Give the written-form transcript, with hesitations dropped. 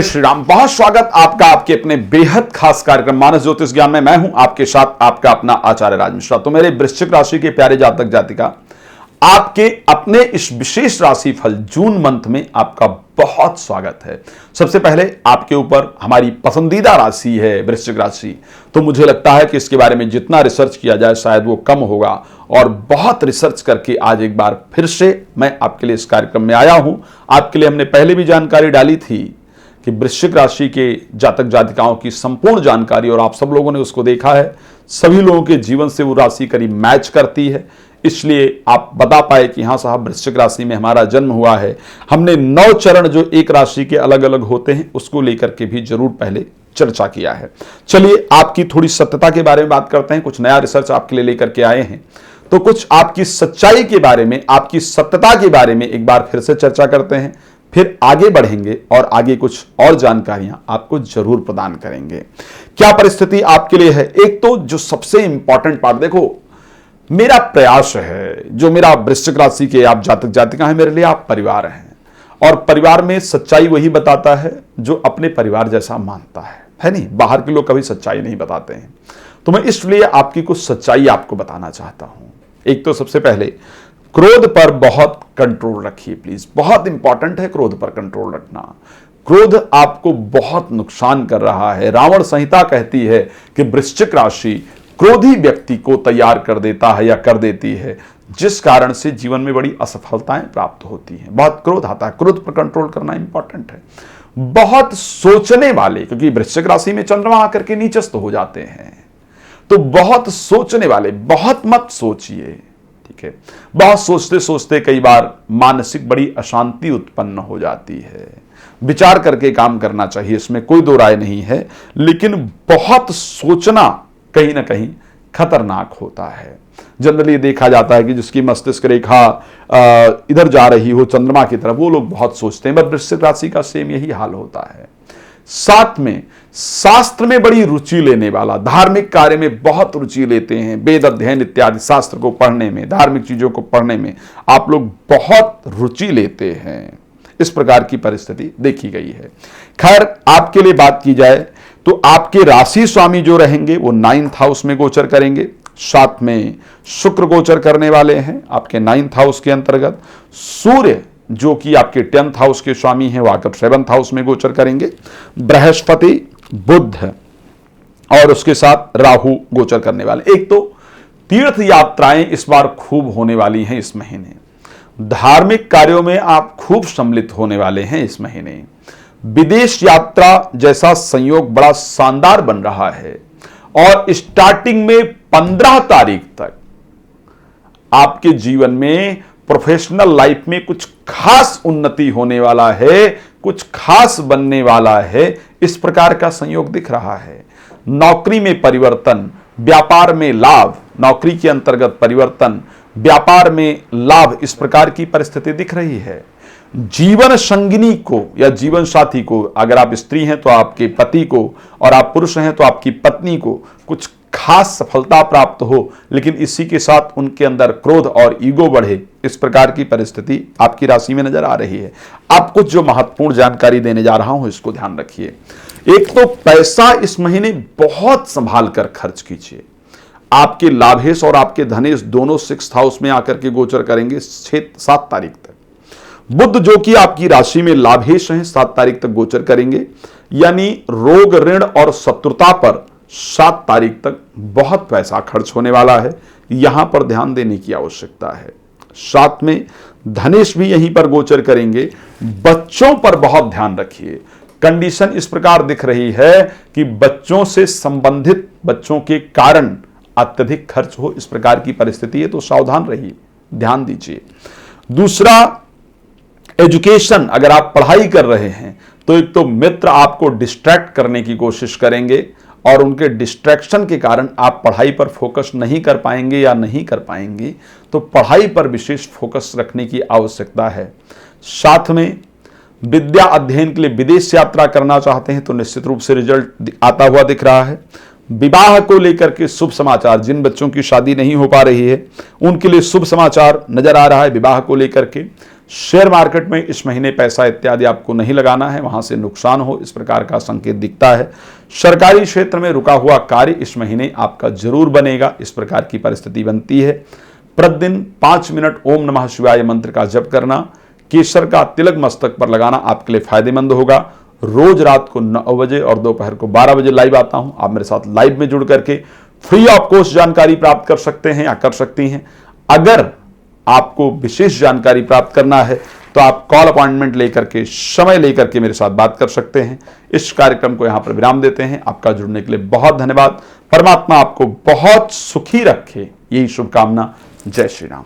श्री राम। बहुत स्वागत आपका आपके अपने बेहद खास कार्यक्रम मानस ज्योतिष ज्ञान में। मैं हूं आपके साथ आपका अपना आचार्य राज मिश्रा। तो मेरे वृश्चिक राशि के प्यारे जातक जातिका, आपके अपने इस विशेष राशि फल जून मंथ में आपका बहुत स्वागत है। सबसे पहले आपके ऊपर हमारी पसंदीदा राशि है वृश्चिक राशि, तो मुझे लगता है कि इसके बारे में जितना रिसर्च किया जाए शायद वो कम होगा, और बहुत रिसर्च करके आज एक बार फिर से मैं आपके लिए इस कार्यक्रम में आया हूं। आपके लिए हमने पहले भी जानकारी डाली थी कि वृश्चिक राशि के जातक जातिकाओं की संपूर्ण जानकारी, और आप सब लोगों ने उसको देखा है। सभी लोगों के जीवन से वो राशि करीब मैच करती है, इसलिए आप बता पाए कि हाँ साहब वृश्चिक राशि में हमारा जन्म हुआ है। हमने 9 चरण जो एक राशि के अलग अलग होते हैं उसको लेकर के भी जरूर पहले चर्चा किया है। चलिए आपकी थोड़ी सत्यता के बारे में बात करते हैं। कुछ नया रिसर्च आपके लिए लेकर के आए हैं, तो कुछ आपकी सच्चाई के बारे में, आपकी सत्यता के बारे में एक बार फिर से चर्चा करते हैं, फिर आगे बढ़ेंगे और आगे कुछ और जानकारियां आपको जरूर प्रदान करेंगे। क्या परिस्थिति आपके लिए है? एक तो जो सबसे इंपॉर्टेंट पार्ट, देखो मेरा प्रयास है, जो मेरा वृश्चिक राशि के आप जातक जातिका है, मेरे लिए आप परिवार हैं, और परिवार में सच्चाई वही बताता है जो अपने परिवार जैसा मानता है नहीं? बाहर के लोग कभी सच्चाई नहीं बताते हैं, तो मैं इसलिए आपकी कुछ सच्चाई आपको बताना चाहता हूं। एक तो सबसे पहले क्रोध पर बहुत कंट्रोल रखिए प्लीज, बहुत इंपॉर्टेंट है क्रोध पर कंट्रोल रखना। क्रोध आपको बहुत नुकसान कर रहा है। रावण संहिता कहती है कि वृश्चिक राशि क्रोधी व्यक्ति को तैयार कर देता है या कर देती है, जिस कारण से जीवन में बड़ी असफलताएं प्राप्त होती हैं। बहुत क्रोध आता है, क्रोध पर कंट्रोल करना इंपॉर्टेंट है। बहुत सोचने वाले, क्योंकि वृश्चिक राशि में चंद्रमा आकर के नीचस्थ हो जाते हैं, तो बहुत सोचने वाले, बहुत मत सोचिए, ठीक है? बहुत सोचते सोचते कई बार मानसिक बड़ी अशांति उत्पन्न हो जाती है। विचार करके काम करना चाहिए, इसमें कोई दो राय नहीं है, लेकिन बहुत सोचना कहीं ना कहीं खतरनाक होता है। जनरली देखा जाता है कि जिसकी मस्तिष्क रेखा इधर जा रही हो चंद्रमा की तरफ, वो लोग बहुत सोचते हैं। बट वृश्चिक राशि का सेम यही हाल होता है। साथ में शास्त्र में बड़ी रुचि लेने वाला, धार्मिक कार्य में बहुत रुचि लेते हैं, वेद अध्ययन इत्यादि शास्त्र को पढ़ने में, धार्मिक चीजों को पढ़ने में आप लोग बहुत रुचि लेते हैं। इस प्रकार की परिस्थिति देखी गई है। खैर आपके लिए बात की जाए तो आपके राशि स्वामी जो रहेंगे वो 9th हाउस में गोचर करेंगे। साथ में शुक्र गोचर करने वाले हैं आपके 9th हाउस के अंतर्गत। सूर्य जो कि आपके 10th हाउस के स्वामी हैं वो आकर 7th हाउस में गोचर करेंगे। बृहस्पति, बुध और उसके साथ राहु गोचर करने वाले। एक तो तीर्थ यात्राएं इस बार खूब होने वाली हैं इस महीने। धार्मिक कार्यों में आप खूब सम्मिलित होने वाले हैं इस महीने। विदेश यात्रा जैसा संयोग बड़ा शानदार बन रहा है, और स्टार्टिंग में 15 तारीख तक आपके जीवन में प्रोफेशनल लाइफ में कुछ खास उन्नति होने वाला है, कुछ खास बनने वाला है, इस प्रकार का संयोग दिख रहा है। नौकरी में परिवर्तन, व्यापार में लाभ, नौकरी के अंतर्गत परिवर्तन, व्यापार में लाभ, इस प्रकार की परिस्थिति दिख रही है। जीवन संगिनी को या जीवन साथी को, अगर आप स्त्री हैं तो आपके पति को, और आप पुरुष हैं तो आपकी पत्नी को कुछ खास सफलता प्राप्त हो, लेकिन इसी के साथ उनके अंदर क्रोध और ईगो बढ़े, इस प्रकार की परिस्थिति आपकी राशि में नजर आ रही है। आप कुछ जो महत्वपूर्ण जानकारी देने जा रहा हूं इसको ध्यान रखिए। एक तो पैसा इस महीने बहुत संभाल कर खर्च कीजिए। आपके लाभेश और आपके धनेश दोनों 6th हाउस में आकर के गोचर करेंगे 7 तारीख तक। बुध जो कि आपकी राशि में लाभेश हैं 7 तारीख तक गोचर करेंगे, यानी रोग, ऋण और शत्रुता पर 7 तारीख तक बहुत पैसा खर्च होने वाला है। यहां पर ध्यान देने की आवश्यकता है। साथ में धनेश भी यहीं पर गोचर करेंगे। बच्चों पर बहुत ध्यान रखिए। कंडीशन इस प्रकार दिख रही है कि बच्चों से संबंधित, बच्चों के कारण अत्यधिक खर्च हो, इस प्रकार की परिस्थिति है, तो सावधान रहिए, ध्यान दीजिए। दूसरा, एजुकेशन, अगर आप पढ़ाई कर रहे हैं तो एक तो मित्र आपको डिस्ट्रैक्ट करने की कोशिश करेंगे, और उनके डिस्ट्रैक्शन के कारण आप पढ़ाई पर फोकस नहीं कर पाएंगे या नहीं कर पाएंगे, तो पढ़ाई पर विशेष फोकस रखने की आवश्यकता है। साथ में विद्या अध्ययन के लिए विदेश यात्रा करना चाहते हैं तो निश्चित रूप से रिजल्ट आता हुआ दिख रहा है। विवाह को लेकर के शुभ समाचार, जिन बच्चों की शादी नहीं हो पा रही है उनके लिए शुभ समाचार नजर आ रहा है विवाह को लेकर के। शेयर मार्केट में इस महीने पैसा इत्यादि आपको नहीं लगाना है, वहां से नुकसान हो इस प्रकार का संकेत दिखता है। सरकारी क्षेत्र में रुका हुआ कार्य इस महीने आपका जरूर बनेगा, इस प्रकार की परिस्थिति बनती है। प्रतिदिन 5 मिनट ओम नमः शिवाय मंत्र का जप करना, केसर का तिलक मस्तक पर लगाना आपके लिए फायदेमंद होगा। रोज रात को 9 बजे और दोपहर को 12 बजे लाइव आता हूं, आप मेरे साथ लाइव में जुड़ करके फ्री ऑफ कॉस्ट जानकारी प्राप्त कर सकते हैं या कर सकती हैं। अगर आपको विशेष जानकारी प्राप्त करना है तो आप कॉल अपॉइंटमेंट लेकर के, समय लेकर के मेरे साथ बात कर सकते हैं। इस कार्यक्रम को यहां पर विराम देते हैं। आपका जुड़ने के लिए बहुत धन्यवाद। परमात्मा आपको बहुत सुखी रखे, यही शुभकामना। जय श्री राम।